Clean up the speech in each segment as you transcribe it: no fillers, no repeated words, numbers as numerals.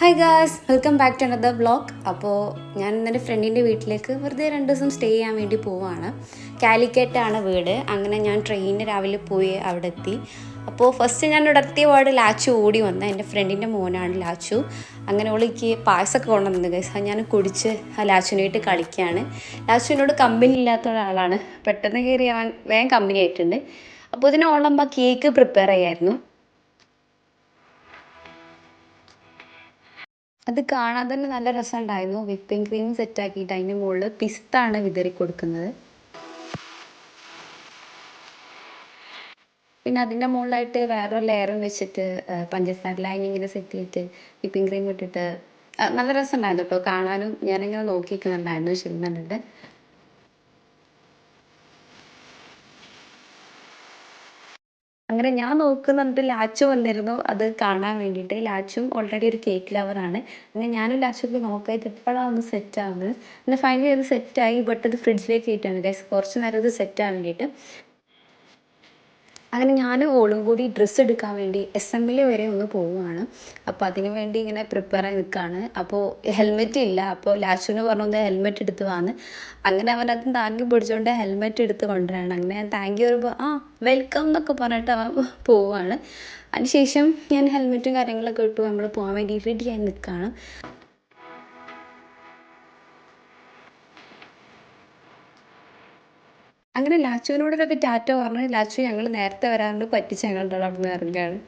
Hi guys, welcome back to another vlog. അപ്പോൾ ഞാൻ എൻ്റെ ഫ്രണ്ടിൻ്റെ വീട്ടിലേക്ക് വെറുതെ 2 ദിവസം സ്റ്റേ ചെയ്യാൻ വേണ്ടി പോവാണ്. കാലിക്കറ്റാണ് വീട്. അങ്ങനെ ഞാൻ ട്രെയിനിന് രാവിലെ പോയി അവിടെ എത്തി. അപ്പോൾ ഫസ്റ്റ് ഞാൻ ഇവിടെ എത്തിയ പാട് ലാച്ചു ഓടി വന്ന എൻ്റെ ഫ്രണ്ടിൻ്റെ മോനാണ് ലാച്ചു. അങ്ങനെ ഓളിക്ക് പായസമൊക്കെ കൊണ്ടുവന്നത് ഗൈസ്. അത് ഞാൻ കുടിച്ച് ആ ലാച്ചുനായിട്ട് കളിക്കുകയാണ്. ലാച്ചുവിനോട് കമ്പനി ഇല്ലാത്ത ഒരാളാണ്. പെട്ടെന്ന് കയറി അവൻ വേഗം കമ്പനി ആയിട്ടുണ്ട്. അപ്പോൾ ഇതിന് ഓളമ്പ കേക്ക് പ്രിപ്പയർ ചെയ്യായിരുന്നു. അത് കാണാൻ തന്നെ നല്ല രസമുണ്ടായിരുന്നു. വിപ്പിംഗ് ക്രീം സെറ്റാക്കിയിട്ട് അതിൻ്റെ മുകളിൽ പിസ്താണ് വിതറി കൊടുക്കുന്നത്. പിന്നെ അതിൻ്റെ മുകളിലായിട്ട് വേറൊരു ലെയറും വെച്ചിട്ട് പഞ്ചസാര ലൈനിങ് ഇങ്ങനെ സെറ്റ് ചെയ്തിട്ട് വിപ്പിംഗ് ക്രീം ഇട്ടിട്ട് നല്ല രസമുണ്ടായിരുന്നു കേട്ടോ കാണാനും. ഞാനിങ്ങനെ നോക്കിക്കുന്നുണ്ടായിരുന്നു ചെയ്യുന്നുണ്ട്. അങ്ങനെ ഞാൻ നോക്കുന്നുണ്ട്, ലാച്ചു വന്നിരുന്നു അത് കാണാൻ വേണ്ടിയിട്ട്. ലാച്ചും ഓൾറെഡി ഒരു കേക്ക് ലവറാണ്. അങ്ങനെ ഞാനും ലാച്ചൊക്കെ നോക്കായിട്ട് എപ്പോഴാണ് ഒന്ന് സെറ്റ് ആവുന്നത്. പിന്നെ ഫൈനലി അത് സെറ്റായി. ബട്ട് അത് ഫ്രിഡ്ജിലേക്ക് ഇട്ടാണ് ഗൈസ്, കുറച്ച് നേരം അത് സെറ്റ് ആവാൻ വേണ്ടിയിട്ട്. അങ്ങനെ ഞാനും ഓളും കൂടി ഡ്രസ്സ് എടുക്കാൻ വേണ്ടി SML വരെ ഒന്ന് പോവുകയാണ്. അപ്പോൾ അതിന് വേണ്ടി ഇങ്ങനെ പ്രിപ്പയർ ആയി നിൽക്കുകയാണ്. അപ്പോൾ ഹെൽമെറ്റ് ഇല്ല. അപ്പോൾ ലാച്ചുവിന് പറഞ്ഞു ഒന്ന് ഹെൽമെറ്റ് എടുത്ത് വാന്ന്. അങ്ങനെ അവനത് താങ്ങി പിടിച്ചുകൊണ്ട് ഹെൽമെറ്റ് എടുത്ത് കൊണ്ടുവരാണ്. അങ്ങനെ ഞാൻ താങ്ക് യു പറയുമ്പോൾ വെൽക്കം എന്നൊക്കെ പറഞ്ഞിട്ട് അവൻ പോവുകയാണ്. അതിനുശേഷം ഞാൻ ഹെൽമെറ്റും കാര്യങ്ങളൊക്കെ ഇട്ടു നമ്മൾ പോകാൻ വേണ്ടി റെഡി ആയി നിൽക്കുകയാണ്. അങ്ങനെ ലാച്ചുവിനോടൊക്കെ ടാറ്റ പറഞ്ഞ് ലാച്ചു ഞങ്ങൾ നേരത്തെ വരാറുണ്ട് പറ്റിച്ച് ഞങ്ങളുടെ അവിടെ നിന്ന് ഇറങ്ങുകയാണ്.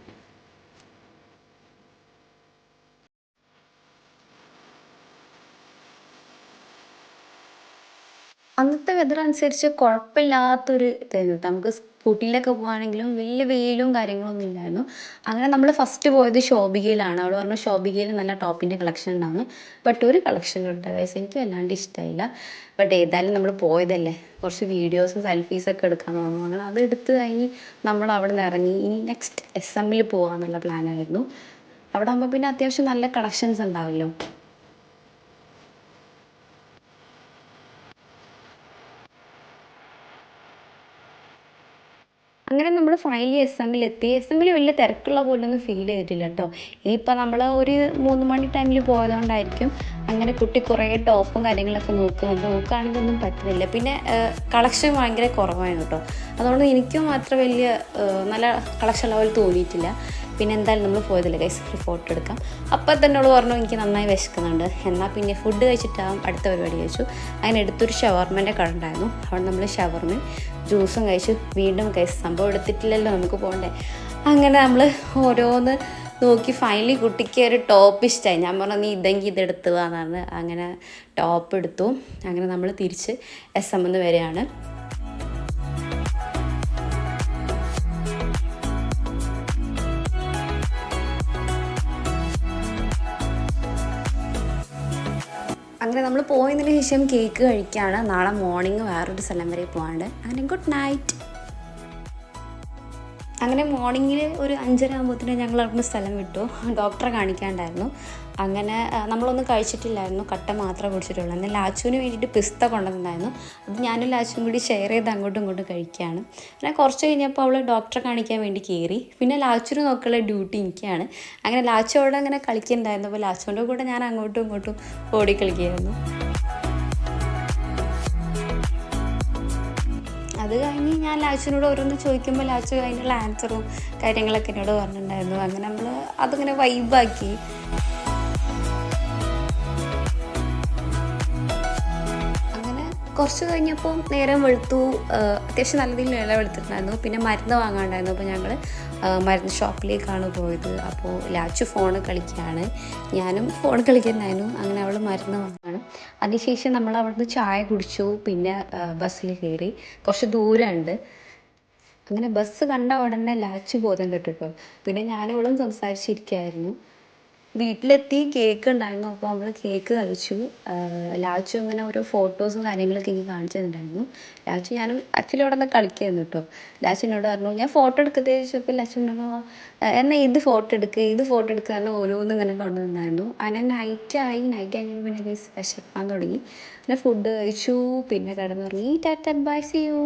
അന്നത്തെ വെതർ അനുസരിച്ച് കുഴപ്പമില്ലാത്തൊരു ഇതായിരുന്നു. നമുക്ക് സ്കൂട്ടിയിലൊക്കെ പോകുകയാണെങ്കിലും വലിയ വെയിലും കാര്യങ്ങളൊന്നും ഇല്ലായിരുന്നു. അങ്ങനെ നമ്മൾ ഫസ്റ്റ് പോയത് ശോഭികയിലാണ്. അവിടെ പറഞ്ഞു ശോഭികയിൽ നല്ല ടോപ്പിൻ്റെ കളക്ഷൻ ഉണ്ടാവുന്നു. ബട്ട് ഒരു കളക്ഷനും ഉണ്ട് ഗൈസ്, എനിക്ക് വല്ലാണ്ട് ഇഷ്ടമായില്ല. ബട്ട് ഏതായാലും നമ്മൾ പോയതല്ലേ, കുറച്ച് വീഡിയോസും സെൽഫീസൊക്കെ എടുക്കാൻ തോന്നുന്നു. അങ്ങനെ അത് എടുത്ത് കഴിഞ്ഞ് നമ്മൾ അവിടെ നിന്ന് ഇറങ്ങി. ഇനി നെക്സ്റ്റ് SMൽ പോകാമെന്നുള്ള പ്ലാനായിരുന്നു. അവിടെ ആകുമ്പോൾ പിന്നെ അത്യാവശ്യം നല്ല കളക്ഷൻസ് ഉണ്ടാവുമല്ലോ. അങ്ങനെ നമ്മൾ ഫൈനലി SMൽ എത്തി. SMൽ വലിയ തിരക്കുള്ള പോലൊന്നും ഫീൽ ചെയ്തിട്ടില്ല കേട്ടോ. ഇനിയിപ്പോൾ നമ്മൾ ഒരു 3 മണി ടൈമിൽ പോയതുകൊണ്ടായിരിക്കും അങ്ങനെ കുട്ടി കുറേ ടോപ്പും കാര്യങ്ങളൊക്കെ നോക്കുന്നുണ്ട്. നോക്കുകയാണെങ്കിൽ ഒന്നും പറ്റുന്നില്ല. പിന്നെ കളക്ഷൻ ഭയങ്കര കുറവായിരുന്നു കേട്ടോ. അതുകൊണ്ട് എനിക്കും അത്ര വലിയ നല്ല കളക്ഷൻ ലെവൽ തോന്നിയിട്ടില്ല. പിന്നെ എന്തായാലും നമ്മൾ പോയതല്ലേ ഗൈസ്, ഒരു ഫോട്ടോ എടുക്കാം. അപ്പം തന്നെ അവൾ പറഞ്ഞു എനിക്ക് നന്നായി വിശക്കുന്നുണ്ട്, എന്നാൽ പിന്നെ ഫുഡ് കഴിച്ചിട്ടാകും അടുത്ത പരിപാടി കഴിച്ചു. അങ്ങനെ എടുത്തൊരു ഷവർമേൻ്റെ കട ഉണ്ടായിരുന്നു. അവിടെ നമ്മൾ ഷവർമയും ജ്യൂസും കഴിച്ചു. വീണ്ടും ഗൈസ് സംഭവം എടുത്തിട്ടില്ലല്ലോ, നമുക്ക് പോകണ്ടേ. അങ്ങനെ നമ്മൾ ഓരോന്ന് നോക്കി ഫൈനലി കുട്ടിക്ക് ഒരു ടോപ്പ് ഇഷ്ടമായി. ഞാൻ പറഞ്ഞു നീ ഇതെങ്കിൽ ഇതെടുത്ത് വാന്നാണ്. അങ്ങനെ ടോപ്പ് എടുത്തു. അങ്ങനെ നമ്മൾ തിരിച്ച് SM വരെയാണ്. അങ്ങനെ നമ്മൾ പോയതിന് ശേഷം കേക്ക് കഴിക്കുകയാണ്. നാളെ മോർണിംഗ് വേറൊരു സ്ഥലം വരെ പോകാണ്ട്. അങ്ങനെ ഗുഡ് നൈറ്റ്. അങ്ങനെ മോർണിംഗിൽ ഒരു 5:30 ആകുമ്പോഴത്തേനും ഞങ്ങൾ അവിടുന്ന് സ്ഥലം വിട്ടു. ഡോക്ടറെ കാണിക്കാണ്ടായിരുന്നു. അങ്ങനെ നമ്മളൊന്നും കഴിച്ചിട്ടില്ലായിരുന്നു, കട്ട മാത്രമേ കുടിച്ചിട്ടുള്ളൂ. എന്നാൽ ലാച്ചുവിന് വേണ്ടിയിട്ട് പിസ്ത കൊണ്ടുവന്നിട്ടുണ്ടായിരുന്നു. അത് ഞാനും ലാച്ചും കൂടി ഷെയർ ചെയ്ത് അങ്ങോട്ടും ഇങ്ങോട്ടും കഴിക്കുകയാണ്. അങ്ങനെ കുറച്ച് കഴിഞ്ഞപ്പോൾ അവൾ ഡോക്ടറെ കാണിക്കാൻ വേണ്ടി കയറി. പിന്നെ ലാച്ചുവിന് നോക്കാനുള്ള ഡ്യൂട്ടി എനിക്കാണ്. അങ്ങനെ ലാച്ചു അവിടെ അങ്ങനെ കളിക്കുന്നുണ്ടായിരുന്നു. അപ്പോൾ ലാച്ചുവിൻ്റെ കൂടെ ഞാൻ അങ്ങോട്ടും ഇങ്ങോട്ടും ഓടിക്കളിക്കുകയായിരുന്നു. അത് കഴിഞ്ഞ് ഞാൻ ലാച്ചുവിനോട് ഓരോന്ന് ചോദിക്കുമ്പോൾ ലാച്ചു അതിനുള്ള ആൻസറും കാര്യങ്ങളൊക്കെ എന്നോട് പറഞ്ഞിട്ടുണ്ടായിരുന്നു. അങ്ങനെ നമ്മൾ അതിങ്ങനെ വൈബാക്കി. അങ്ങനെ കുറച്ച് കഴിഞ്ഞപ്പോൾ നേരം വെളുത്തു. അത്യാവശ്യം നല്ല രീതിയിൽ നില വെളുത്തിട്ടുണ്ടായിരുന്നു. പിന്നെ മരുന്ന് വാങ്ങാണ്ടായിരുന്നു. അപ്പോൾ ഞങ്ങൾ മരുന്ന് ഷോപ്പിലേക്കാണ് പോയത്. അപ്പോൾ ലാച്ചു ഫോൺ കളിക്കുകയാണ്, ഞാനും ഫോൺ കളിക്കുന്നുണ്ടായിരുന്നു. അങ്ങനെ അവൾ മരുന്ന് വാങ്ങണം. അതിനുശേഷം നമ്മൾ അവിടുന്ന് ചായ കുടിച്ചു. പിന്നെ ബസ്സിൽ കയറി. കുറച്ച് ദൂരമുണ്ട്. അങ്ങനെ ബസ് കണ്ട ഉടനെ ലാച്ചു ബോധം കെട്ടിട്ടോ. പിന്നെ ഞാനവളും സംസാരിച്ചിരിക്കുകയായിരുന്നു. വീട്ടിലെത്തി കേക്ക് ഉണ്ടായിരുന്നു. അപ്പോൾ നമ്മൾ കേക്ക് കഴിച്ചു. ലാച്ചു ഇങ്ങനെ ഓരോ ഫോട്ടോസും കാര്യങ്ങളൊക്കെ എനിക്ക് കാണിച്ചു തന്നിട്ടുണ്ടായിരുന്നു. ലാച്ചു ഞാനും ആക്ച്വലി അവിടെ നിന്ന് കളിക്കുകയായിരുന്നു കേട്ടോ. ലാച്ചു എന്നോട് പറഞ്ഞു ഞാൻ ഫോട്ടോ എടുക്കട്ടെ ചോദിച്ചപ്പോൾ ലാച്ചു പറഞ്ഞു എന്നാൽ ഇത് ഫോട്ടോ എടുക്കുക ഇത് ഫോട്ടോ എടുക്കുക എന്ന് ഓരോന്നും ഇങ്ങനെ കൊണ്ടുവന്നായിരുന്നു. അങ്ങനെ നൈറ്റായി. നൈറ്റ് കഴിഞ്ഞപ്പോൾ പിന്നെ വിശക്കാൻ തുടങ്ങി. പിന്നെ ഫുഡ് കഴിച്ചു. പിന്നെ കിടന്നുറങ്ങി. Tata bye, see U.